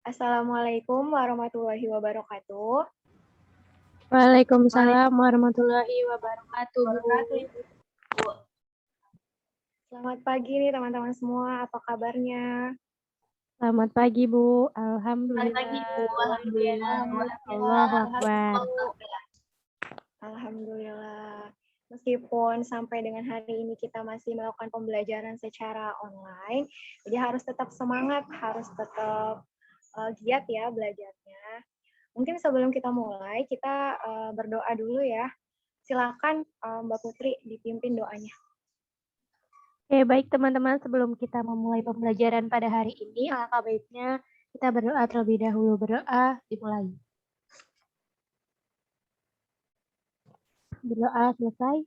Assalamualaikum warahmatullahi wabarakatuh. Waalaikumsalam warahmatullahi wabarakatuh, Bu. Selamat pagi nih teman-teman semua, apa kabarnya? Selamat pagi, Bu. Alhamdulillah. Pagi, Bu. Alhamdulillah. Allahu Akbar. Alhamdulillah. Meskipun sampai dengan hari ini kita masih melakukan pembelajaran secara online, jadi harus tetap semangat, harus tetap giat ya belajarnya. Mungkin sebelum kita mulai, kita berdoa dulu ya. Silakan Mbak Putri dipimpin doanya. Oke, baik teman-teman. Sebelum kita memulai pembelajaran pada hari ini, alangkah baiknya kita berdoa terlebih dahulu. Berdoa, dimulai. Berdoa selesai.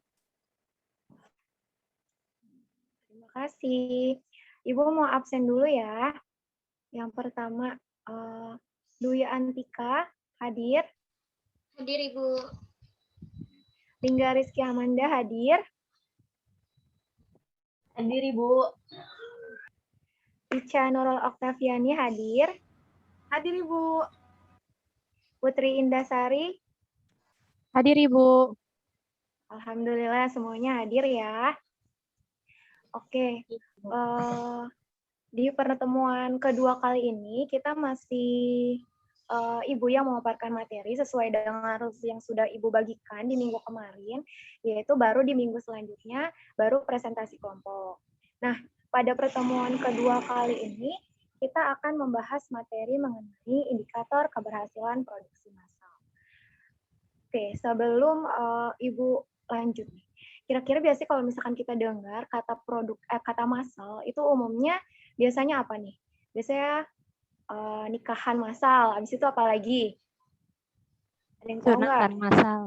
Terima kasih. Ibu mau absen dulu ya. Yang pertama, Dwi Antika hadir. Hadir, Ibu. Lingga Rizky Amanda hadir. Hadir, Ibu. Ica Nurul Oktaviani hadir. Hadir, Ibu. Putri Indasari. Hadir, Ibu. Alhamdulillah semuanya hadir ya. Oke, di pertemuan kedua kali ini kita masih Ibu yang memaparkan materi sesuai dengan rules yang sudah Ibu bagikan di minggu kemarin, yaitu baru di minggu selanjutnya baru presentasi kelompok. Nah, pada pertemuan kedua kali ini kita akan membahas materi mengenai indikator keberhasilan produksi massal. Oke, sebelum Ibu lanjut nih. Kira-kira biasanya kalau misalkan kita dengar kata massal itu umumnya biasanya apa nih? Biasanya nikahan massal, habis itu apa lagi? Ada yang tahu nggak? Sunatan massal.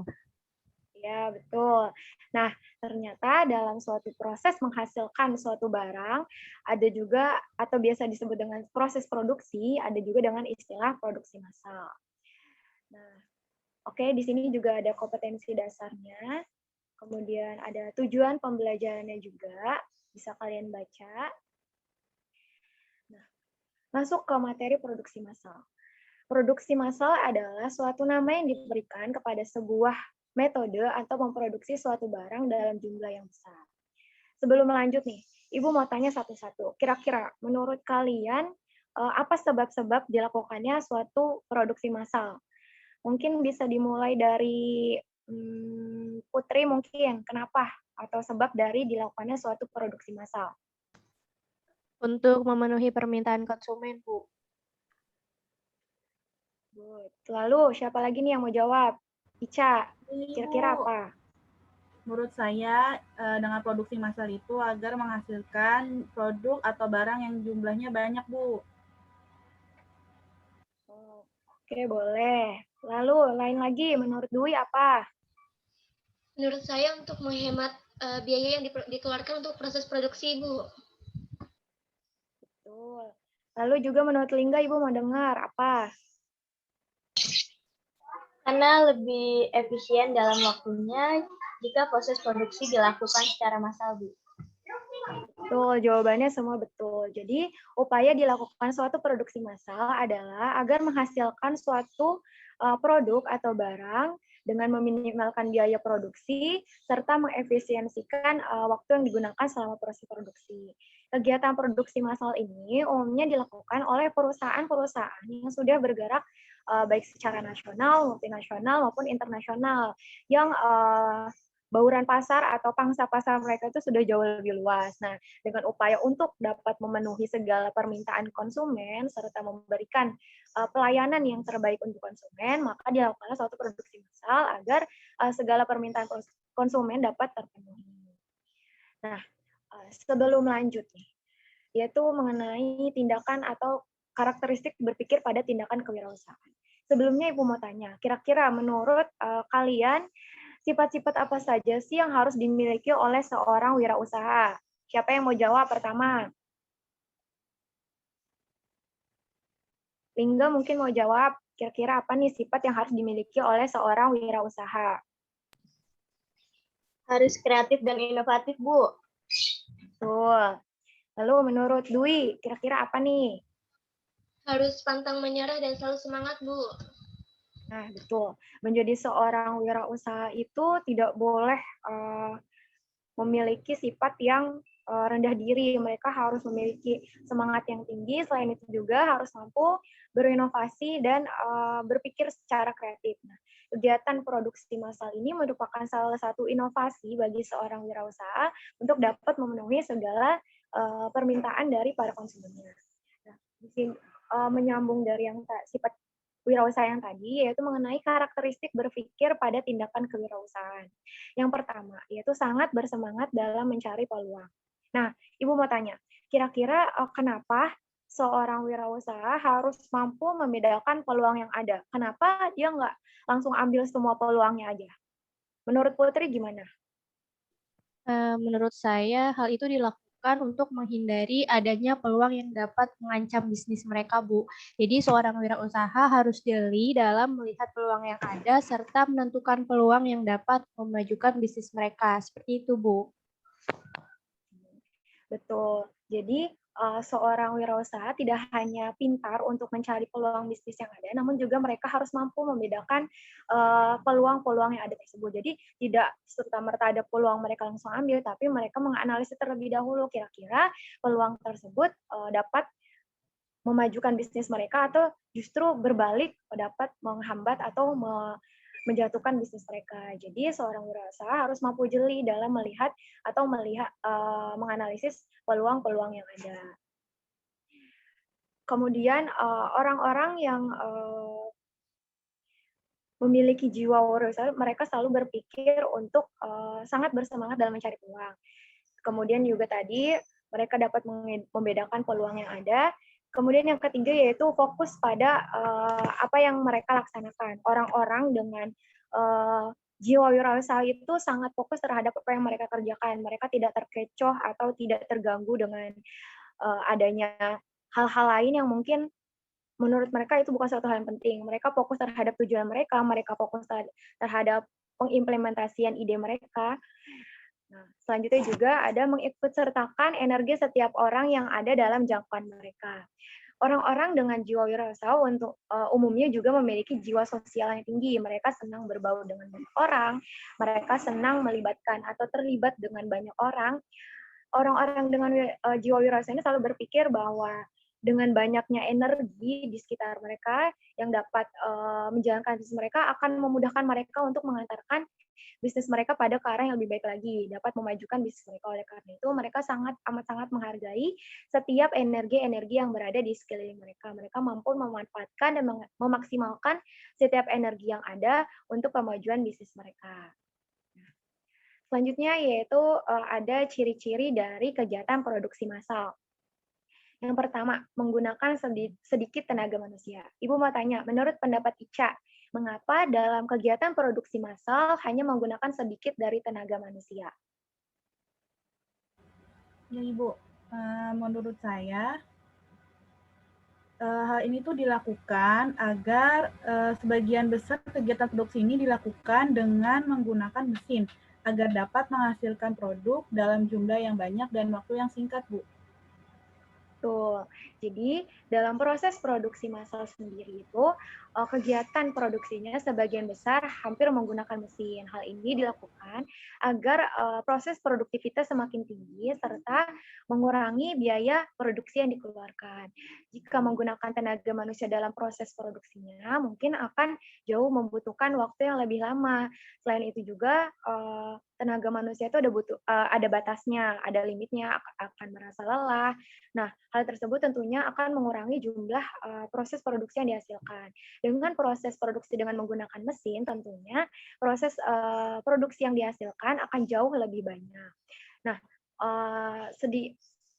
Ya, betul. Nah, ternyata dalam suatu proses menghasilkan suatu barang, ada juga, atau biasa disebut dengan proses produksi, ada juga dengan istilah produksi massal. Nah, oke, di sini juga ada kompetensi dasarnya, kemudian ada tujuan pembelajarannya juga, bisa kalian baca. Nah, masuk ke materi produksi massal. Produksi massal adalah suatu nama yang diberikan kepada sebuah metode atau memproduksi suatu barang dalam jumlah yang besar. Sebelum lanjut nih, Ibu mau tanya satu-satu. Kira-kira menurut kalian apa sebab-sebab dilakukannya suatu produksi massal? Mungkin bisa dimulai dari Putri mungkin. Kenapa? Atau sebab dari dilakukannya suatu produksi massal? Untuk memenuhi permintaan konsumen, Bu. Good. Lalu siapa lagi nih yang mau jawab? Ica, kira-kira apa? Menurut saya, dengan produksi massal itu agar menghasilkan produk atau barang yang jumlahnya banyak, Bu. Oke, boleh. Lalu, lain lagi, menurut Dwi apa? Menurut saya untuk menghemat biaya yang dikeluarkan untuk proses produksi, Bu. Betul. Lalu juga menurut Lingga, Ibu mau dengar apa? Karena lebih efisien dalam waktunya jika proses produksi dilakukan secara massal, Bu. Betul, jawabannya semua betul. Jadi, upaya dilakukan suatu produksi massal adalah agar menghasilkan suatu produk atau barang dengan meminimalkan biaya produksi, serta mengefisiensikan waktu yang digunakan selama proses produksi. Kegiatan produksi massal ini umumnya dilakukan oleh perusahaan-perusahaan yang sudah bergerak baik secara nasional, multinasional, maupun internasional, yang bauran pasar atau pangsa pasar mereka itu sudah jauh lebih luas. Nah, dengan upaya untuk dapat memenuhi segala permintaan konsumen, serta memberikan pelayanan yang terbaik untuk konsumen, maka dilakukanlah suatu produksi massal agar segala permintaan konsumen dapat terpenuhi. Nah, sebelum lanjut nih, yaitu mengenai tindakan atau karakteristik berpikir pada tindakan kewirausahaan. Sebelumnya Ibu mau tanya, kira-kira menurut kalian sifat-sifat apa saja sih yang harus dimiliki oleh seorang wirausaha? Siapa yang mau jawab pertama? Lingga mungkin mau jawab, kira-kira apa nih sifat yang harus dimiliki oleh seorang wirausaha? Harus kreatif dan inovatif, Bu. Betul. Lalu menurut Dwi, kira-kira apa nih? Harus pantang menyerah dan selalu semangat, Bu. Nah, betul. Menjadi seorang wirausaha itu tidak boleh memiliki sifat yang rendah diri. Mereka harus memiliki semangat yang tinggi. Selain itu juga harus mampu berinovasi dan berpikir secara kreatif. Nah, kegiatan produksi massal ini merupakan salah satu inovasi bagi seorang wirausaha untuk dapat memenuhi segala permintaan dari para konsumennya. Nah, mungkin menyambung dari yang sifat wirausaha yang tadi, yaitu mengenai karakteristik berpikir pada tindakan kewirausahaan. Yang pertama, yaitu sangat bersemangat dalam mencari peluang. Nah, Ibu mau tanya, kira-kira kenapa seorang wirausaha harus mampu membedakan peluang yang ada? Kenapa dia nggak langsung ambil semua peluangnya aja? Menurut Putri gimana? Menurut saya, hal itu dilakukan untuk menghindari adanya peluang yang dapat mengancam bisnis mereka, Bu. Jadi, seorang wirausaha harus jeli dalam melihat peluang yang ada serta menentukan peluang yang dapat memajukan bisnis mereka. Seperti itu, Bu. Betul. Jadi, seorang wirausaha tidak hanya pintar untuk mencari peluang bisnis yang ada, namun juga mereka harus mampu membedakan peluang-peluang yang ada tersebut. Jadi, tidak serta-merta ada peluang mereka langsung ambil, tapi mereka menganalisis terlebih dahulu kira-kira peluang tersebut dapat memajukan bisnis mereka atau justru berbalik dapat menghambat atau menjatuhkan bisnis mereka. Jadi seorang wirausaha harus mampu jeli dalam melihat atau menganalisis peluang-peluang yang ada. Kemudian orang-orang yang memiliki jiwa wirausaha, mereka selalu berpikir untuk sangat bersemangat dalam mencari peluang. Kemudian juga tadi mereka dapat membedakan peluang yang ada. Kemudian yang ketiga yaitu fokus pada apa yang mereka laksanakan. Orang-orang dengan jiwa wirausaha itu sangat fokus terhadap apa yang mereka kerjakan. Mereka tidak terkecoh atau tidak terganggu dengan adanya hal-hal lain yang mungkin menurut mereka itu bukan suatu hal yang penting. Mereka fokus terhadap tujuan mereka fokus terhadap pengimplementasian ide mereka. Nah, selanjutnya juga ada mengikutsertakan energi setiap orang yang ada dalam jangkauan mereka. Orang-orang dengan jiwa wirausaha untuk umumnya juga memiliki jiwa sosial yang tinggi. Mereka senang berbaur dengan banyak orang, mereka senang melibatkan atau terlibat dengan banyak orang. Orang-orang dengan jiwa wirausaha ini selalu berpikir bahwa dengan banyaknya energi di sekitar mereka yang dapat menjalankan bisnis mereka akan memudahkan mereka untuk mengantarkan bisnis mereka pada ke arah yang lebih baik lagi, dapat memajukan bisnis mereka. Oleh karena itu, mereka amat sangat menghargai setiap energi-energi yang berada di sekeliling mereka. Mereka mampu memanfaatkan dan memaksimalkan setiap energi yang ada untuk kemajuan bisnis mereka. Selanjutnya yaitu ada ciri-ciri dari kegiatan produksi massal. Yang pertama, menggunakan sedikit tenaga manusia. Ibu mau tanya, menurut pendapat Ica, mengapa dalam kegiatan produksi massal hanya menggunakan sedikit dari tenaga manusia? Ya, Ibu. Menurut saya, hal ini tuh dilakukan agar sebagian besar kegiatan produksi ini dilakukan dengan menggunakan mesin, agar dapat menghasilkan produk dalam jumlah yang banyak dan waktu yang singkat, Bu. Betul. Jadi dalam proses produksi massal sendiri itu kegiatan produksinya sebagian besar hampir menggunakan mesin. Hal ini dilakukan agar proses produktivitas semakin tinggi serta mengurangi biaya produksi yang dikeluarkan. Jika menggunakan tenaga manusia dalam proses produksinya, mungkin akan jauh membutuhkan waktu yang lebih lama. Selain itu juga tenaga manusia itu ada batasnya, ada limitnya, akan merasa lelah. Nah, hal tersebut tentunya akan mengurangi jumlah proses produksi yang dihasilkan. Dengan proses produksi dengan menggunakan mesin, tentunya proses produksi yang dihasilkan akan jauh lebih banyak. Nah,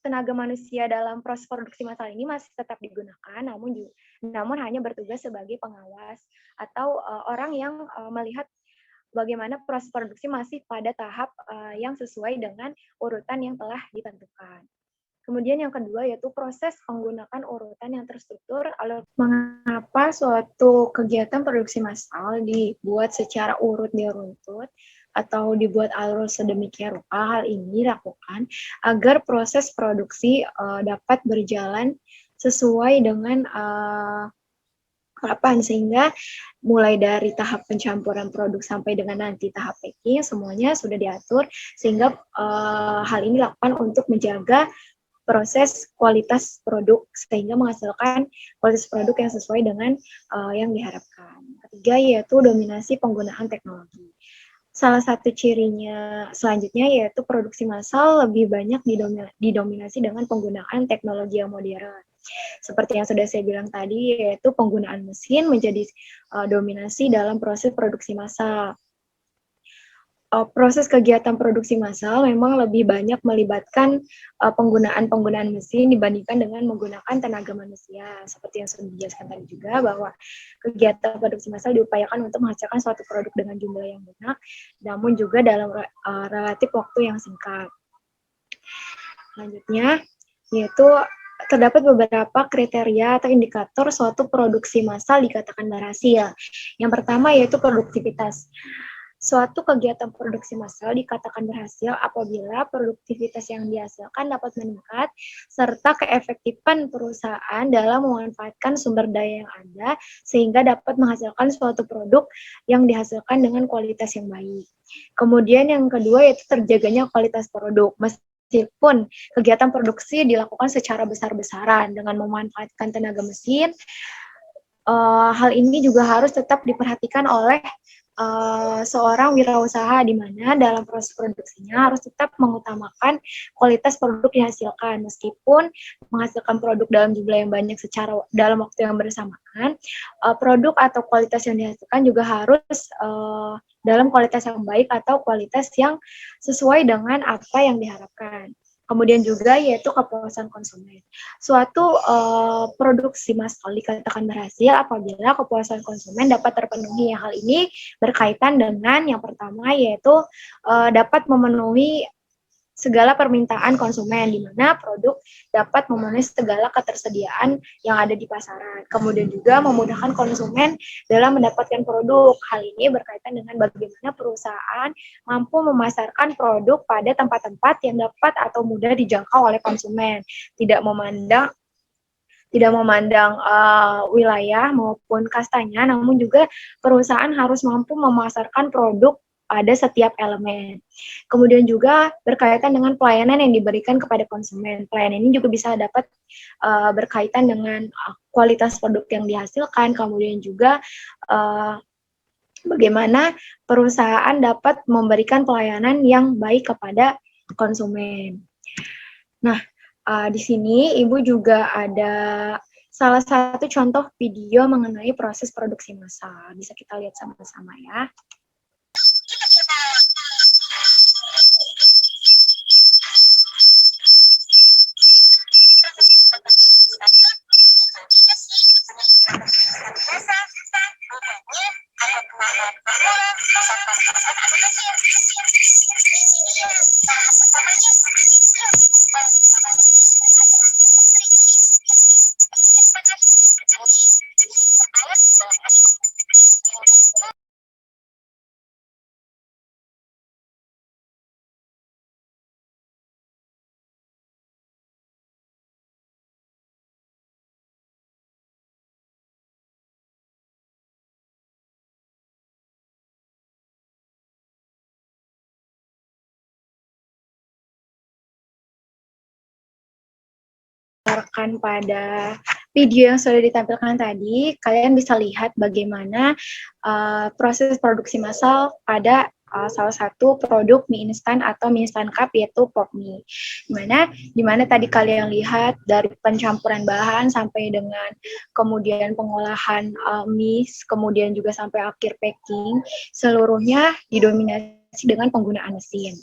tenaga manusia dalam proses produksi massal ini masih tetap digunakan, namun hanya bertugas sebagai pengawas atau orang yang melihat bagaimana proses produksi masih pada tahap yang sesuai dengan urutan yang telah ditentukan. Kemudian yang kedua yaitu proses penggunaan urutan yang terstruktur. Mengapa suatu kegiatan produksi massal dibuat secara urut di runtut atau dibuat alur sedemikian rupa? Hal ini dilakukan agar proses produksi dapat berjalan sesuai dengan kapan, sehingga mulai dari tahap pencampuran produk sampai dengan nanti tahap packing semuanya sudah diatur, sehingga hal ini dilakukan untuk menjaga proses kualitas produk sehingga menghasilkan kualitas produk yang sesuai dengan yang diharapkan. Ketiga yaitu dominasi penggunaan teknologi. Salah satu cirinya selanjutnya yaitu produksi massal lebih banyak didominasi dengan penggunaan teknologi yang modern. Seperti yang sudah saya bilang tadi, yaitu penggunaan mesin menjadi dominasi dalam proses produksi massal. Proses kegiatan produksi massal memang lebih banyak melibatkan penggunaan mesin dibandingkan dengan menggunakan tenaga manusia. Seperti yang sudah dijelaskan tadi juga, bahwa kegiatan produksi massal diupayakan untuk menghasilkan suatu produk dengan jumlah yang banyak, namun juga dalam relatif waktu yang singkat. Selanjutnya, yaitu terdapat beberapa kriteria atau indikator suatu produksi massal dikatakan berhasil. Yang pertama yaitu produktivitas. Suatu kegiatan produksi massal dikatakan berhasil apabila produktivitas yang dihasilkan dapat meningkat, serta keefektifan perusahaan dalam memanfaatkan sumber daya yang ada, sehingga dapat menghasilkan suatu produk yang dihasilkan dengan kualitas yang baik. Kemudian yang kedua yaitu terjaganya kualitas produk. Meskipun kegiatan produksi dilakukan secara besar-besaran dengan memanfaatkan tenaga mesin, hal ini juga harus tetap diperhatikan oleh seorang wirausaha, di mana dalam proses produksinya harus tetap mengutamakan kualitas produk dihasilkan. Meskipun menghasilkan produk dalam jumlah yang banyak secara dalam waktu yang bersamaan, produk atau kualitas yang dihasilkan juga harus dalam kualitas yang baik atau kualitas yang sesuai dengan apa yang diharapkan. Kemudian juga yaitu kepuasan konsumen. Suatu produksi massal dikatakan berhasil apabila kepuasan konsumen dapat terpenuhi. Hal ini berkaitan dengan yang pertama yaitu dapat memenuhi segala permintaan konsumen, di mana produk dapat memenuhi segala ketersediaan yang ada di pasaran. Kemudian juga memudahkan konsumen dalam mendapatkan produk. Hal ini berkaitan dengan bagaimana perusahaan mampu memasarkan produk pada tempat-tempat yang dapat atau mudah dijangkau oleh konsumen, tidak memandang wilayah maupun kastanya, namun juga perusahaan harus mampu memasarkan produk pada setiap elemen. Kemudian juga berkaitan dengan pelayanan yang diberikan kepada konsumen. Pelayanan ini juga bisa dapat berkaitan dengan kualitas produk yang dihasilkan, kemudian juga bagaimana perusahaan dapat memberikan pelayanan yang baik kepada konsumen. Nah, di sini Ibu juga ada salah satu contoh video mengenai proses produksi massal. Bisa kita lihat sama-sama ya. Pada video yang sudah ditampilkan tadi, kalian bisa lihat bagaimana proses produksi massal pada salah satu produk mie instan atau mie instan cup, yaitu pop mie. Di mana tadi kalian lihat dari pencampuran bahan sampai dengan kemudian pengolahan mie, kemudian juga sampai akhir packing, seluruhnya didominasi dengan penggunaan mesin.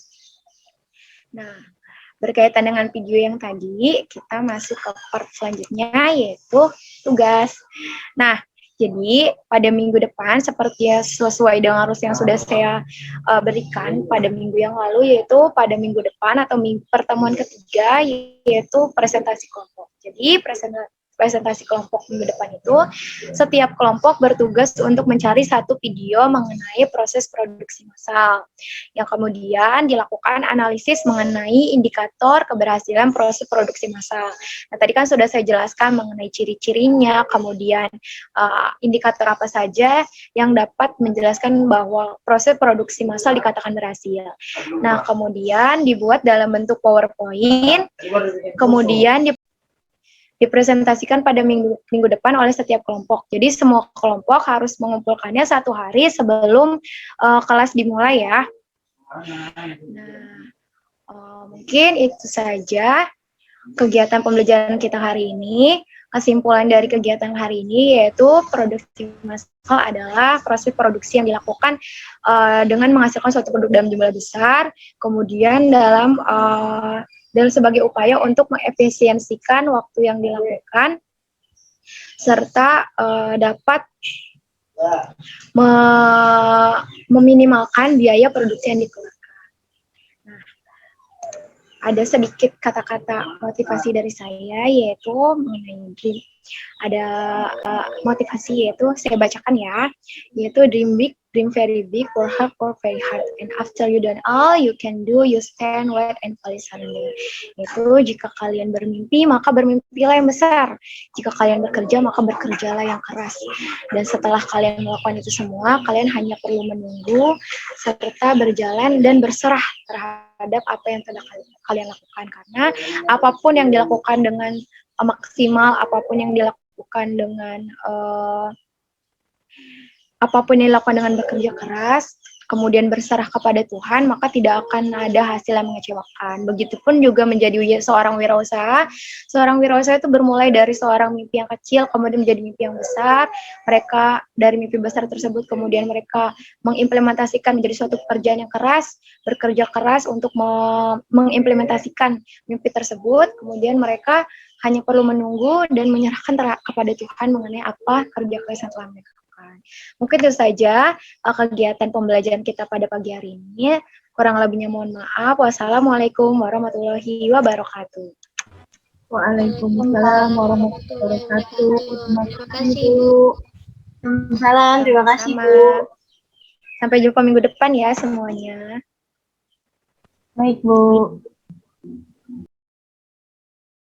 Nah, berkaitan dengan video yang tadi, kita masuk ke part selanjutnya, yaitu tugas. Nah, jadi pada minggu depan, seperti sesuai dengan arus yang sudah saya berikan pada minggu yang lalu, yaitu pada minggu depan atau pertemuan ketiga, yaitu presentasi kelompok. Jadi presentasi presentasi kelompok minggu depan itu, setiap kelompok bertugas untuk mencari satu video mengenai proses produksi massal, yang kemudian dilakukan analisis mengenai indikator keberhasilan proses produksi massal. Nah, tadi kan sudah saya jelaskan mengenai ciri-cirinya, kemudian indikator apa saja yang dapat menjelaskan bahwa proses produksi massal dikatakan berhasil. Nah, kemudian dibuat dalam bentuk PowerPoint, kemudian dipresentasikan pada minggu depan oleh setiap kelompok. Jadi semua kelompok harus mengumpulkannya 1 hari sebelum kelas dimulai ya. Nah, mungkin itu saja kegiatan pembelajaran kita hari ini. Kesimpulan dari kegiatan hari ini yaitu produksi massal adalah proses produksi yang dilakukan dengan menghasilkan suatu produk dalam jumlah besar, kemudian dalam sebagai upaya untuk mengefisiensikan waktu yang dilakukan, serta dapat meminimalkan biaya produksi yang dikeluarkan. Nah, ada sedikit kata-kata motivasi dari saya, yaitu mengenai dream. Ada motivasi, yaitu saya bacakan ya, yaitu dream big, dream very big, work very hard, and after you done all you can do, you stand, wait, and fall surrender. Yaitu jika kalian bermimpi, maka bermimpilah yang besar. Jika kalian bekerja, maka bekerjalah yang keras. Dan setelah kalian melakukan itu semua, kalian hanya perlu menunggu, serta berjalan dan berserah terhadap apa yang telah kalian lakukan. Karena apapun yang dilakukan dengan maksimal, apapun yang dilakukan dengan bekerja keras, kemudian berserah kepada Tuhan, maka tidak akan ada hasil yang mengecewakan. Begitupun juga menjadi seorang wirausaha. Seorang wirausaha itu bermulai dari seorang mimpi yang kecil, kemudian menjadi mimpi yang besar. Mereka dari mimpi besar tersebut, kemudian mereka mengimplementasikan menjadi suatu pekerjaan yang keras, bekerja keras untuk mengimplementasikan mimpi tersebut. Kemudian mereka hanya perlu menunggu dan menyerahkan kepada Tuhan mengenai apa kerja keras yang telah mereka lakukan. Mungkin itu saja kegiatan pembelajaran kita pada pagi hari ini. Kurang lebihnya mohon maaf. Wassalamualaikum warahmatullahi wabarakatuh. Waalaikumsalam warahmatullahi wabarakatuh. Terima kasih, Bu. Salam, terima kasih, Bu. Sampai jumpa minggu depan ya semuanya. Baik, Bu.